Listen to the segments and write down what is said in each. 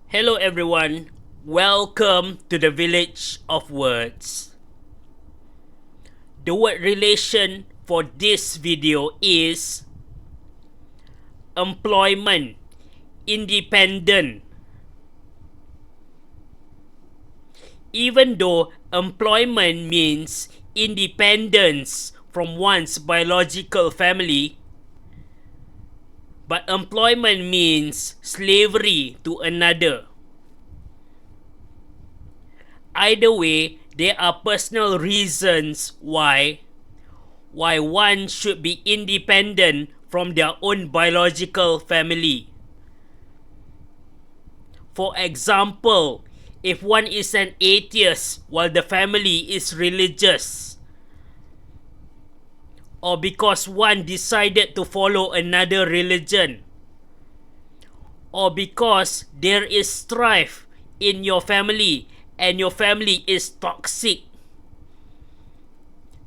Hello everyone, welcome to the Village of Words. The word relation for this video is employment, independent. Even though employment means independence from one's biological family, but employment means slavery to another. Either way, there are personal reasons why one should be independent from their own biological family. For example, if one is an atheist while the family is religious, or because one decided to follow another religion, or because there is strife in your family and your family is toxic.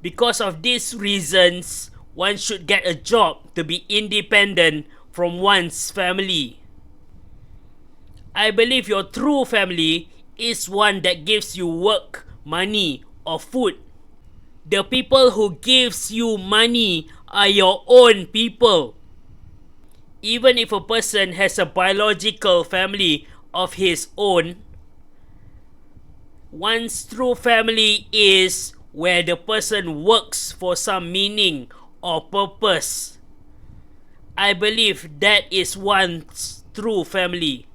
Because of these reasons, one should get a job to be independent from one's family. I believe your true family is one that gives you work, money, or food. The people who gives you money are your own people. Even if a person has a biological family of his own, one's true family is where the person works for some meaning or purpose. I believe that is one's true family.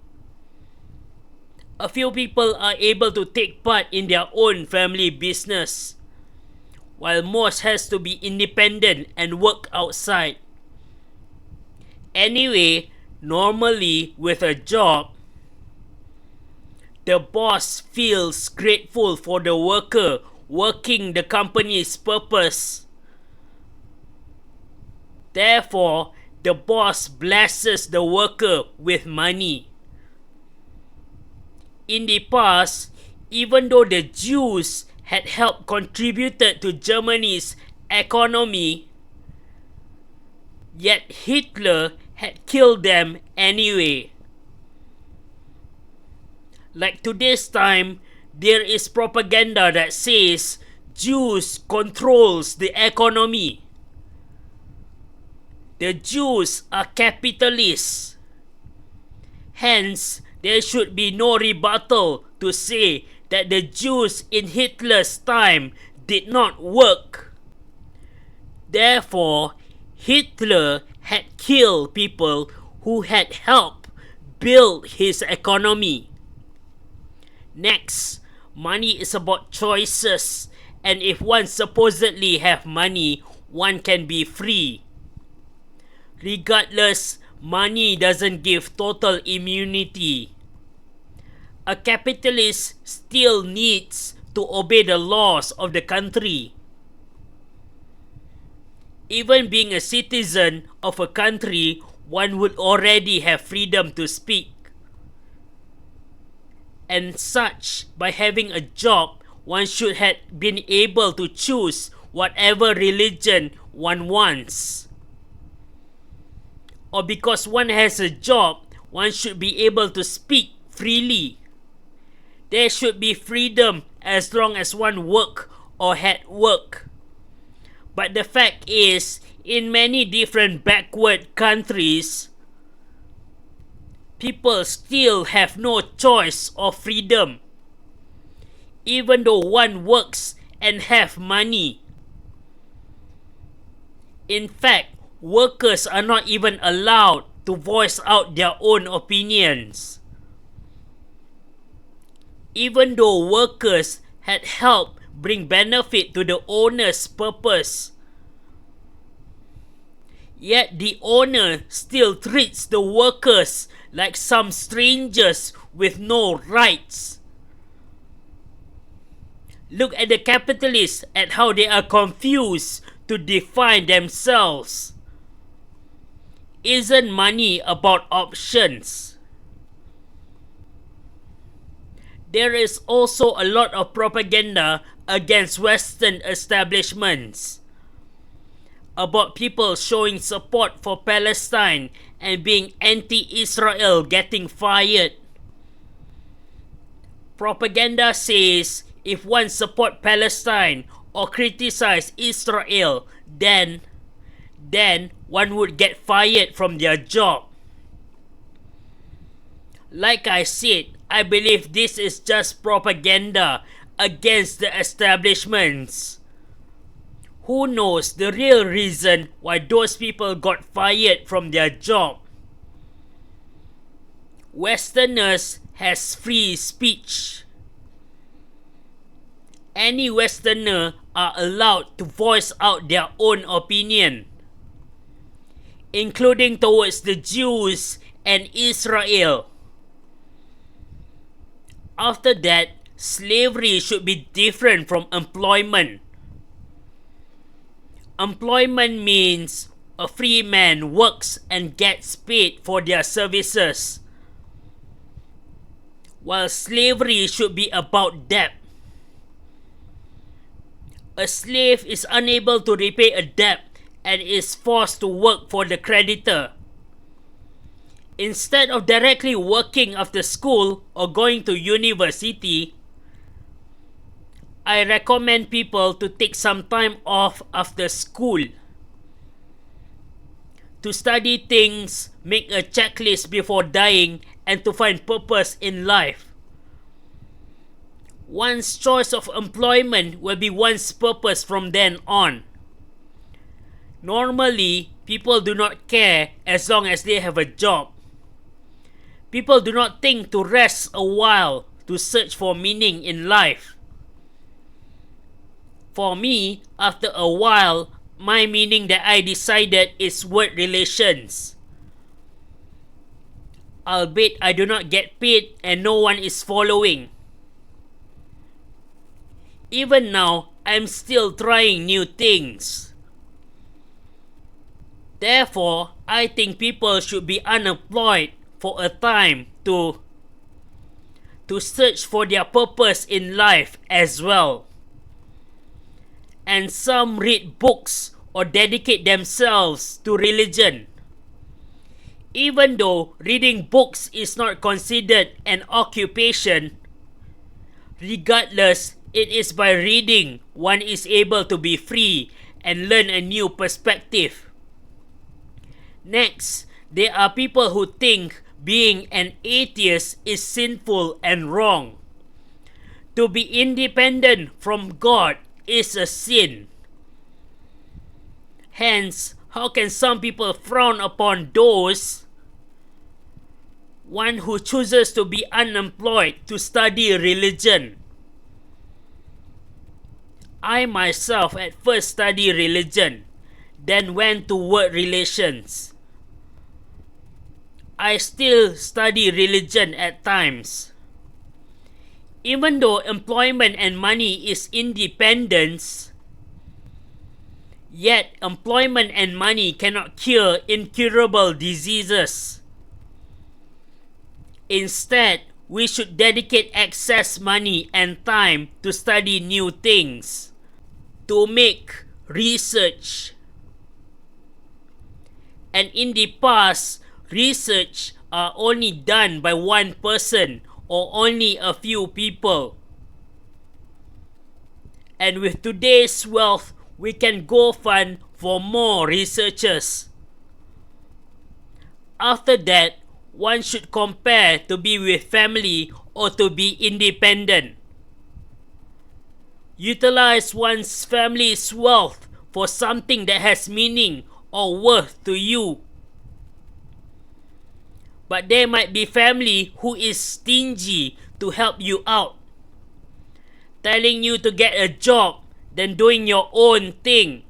A few people are able to take part in their own family business, while most has to be independent and work outside. Anyway, normally with a job, the boss feels grateful for the worker working the company's purpose. Therefore, the boss blesses the worker with money. In the past, even though the Jews had helped contributed to Germany's economy, yet Hitler had killed them anyway. Like today's time, there is propaganda that says Jews controls the economy. The Jews are capitalists. Hence, there should be no rebuttal to say that the Jews in Hitler's time did not work. Therefore, Hitler had killed people who had helped build his economy. Next, money is about choices, and if one supposedly have money, one can be free. Regardless, money doesn't give total immunity. A capitalist still needs to obey the laws of the country. Even being a citizen of a country, one would already have freedom to speak. And such, by having a job, one should have been able to choose whatever religion one wants. Or because one has a job, one should be able to speak freely. There should be freedom as long as one work or had work. But the fact is, in many different backward countries, people still have no choice or freedom, even though one works and have money. In fact, workers are not even allowed to voice out their own opinions. Even though workers had helped bring benefit to the owner's purpose, yet the owner still treats the workers like some strangers with no rights. Look at the capitalists at how they are confused to define themselves. Isn't money about options? There is also a lot of propaganda against Western establishments about people showing support for Palestine and being anti-Israel getting fired. Propaganda says if one support Palestine or criticize Israel, then one would get fired from their job. Like I said, I believe this is just propaganda against the establishments. Who knows the real reason why those people got fired from their job? Westerners has free speech. Any Westerner are allowed to voice out their own opinion, including towards the Jews and Israel. After that, slavery should be different from employment. Employment means a free man works and gets paid for their services, while slavery should be about debt. A slave is unable to repay a debt and is forced to work for the creditor. Instead of directly working after school or going to university, I recommend people to take some time off after school to study things, make a checklist before dying, and to find purpose in life. One's choice of employment will be one's purpose from then on. Normally, people do not care as long as they have a job. People do not think to rest a while to search for meaning in life. For me, after a while, my meaning that I decided is word relations. Albeit I do not get paid and no one is following. Even now, I'm still trying new things. Therefore, I think people should be unemployed for a time to search for their purpose in life as well. And some read books or dedicate themselves to religion. Even though reading books is not considered an occupation, regardless, it is by reading one is able to be free and learn a new perspective. Next, there are people who think being an atheist is sinful and wrong. To be independent from God is a sin. Hence, how can some people frown upon those one who chooses to be unemployed to study religion? I myself at first studied religion, then went to work relations. I still study religion at times. Even though employment and money is independence, yet employment and money cannot cure incurable diseases. Instead, we should dedicate excess money and time to study new things, to make research. And in the past, research are only done by one person or only a few people. And with today's wealth, we can go fund for more researchers. After that, one should compare to be with family or to be independent. Utilize one's family's wealth for something that has meaning or worth to you. But there might be family who is stingy to help you out, telling you to get a job than doing your own thing.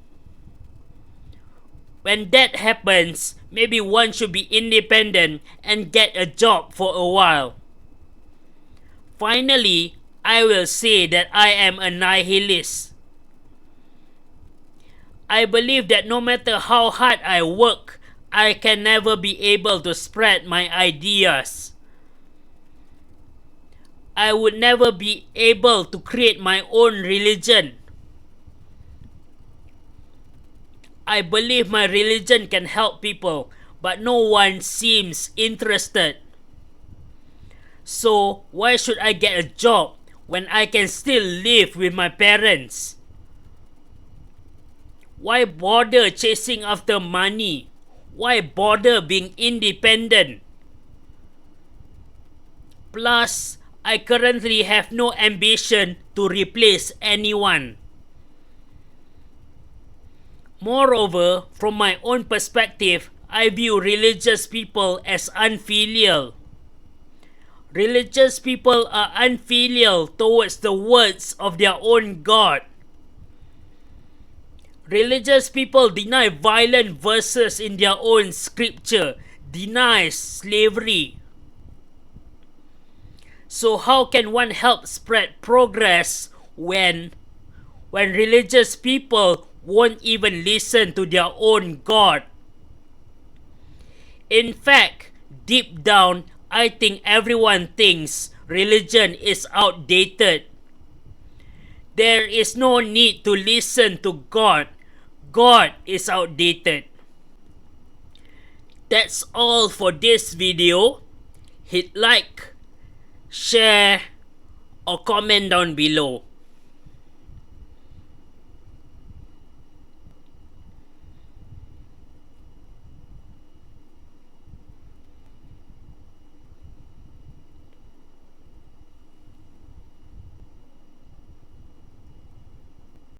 When that happens, maybe one should be independent and get a job for a while. Finally, I will say that I am a nihilist. I believe that no matter how hard I work, I can never be able to spread my ideas. I would never be able to create my own religion. I believe my religion can help people, but no one seems interested. So why should I get a job when I can still live with my parents? Why bother chasing after money? Why bother being independent? Plus, I currently have no ambition to replace anyone. Moreover, from my own perspective, I view religious people as unfilial. Religious people are unfilial towards the words of their own God. Religious people deny violent verses in their own scripture, deny slavery. So how can one help spread progress when religious people won't even listen to their own God? In fact, deep down, I think everyone thinks religion is outdated. There is no need to listen to God. God is outdated. That's all for this video. Hit like, share, or comment down below.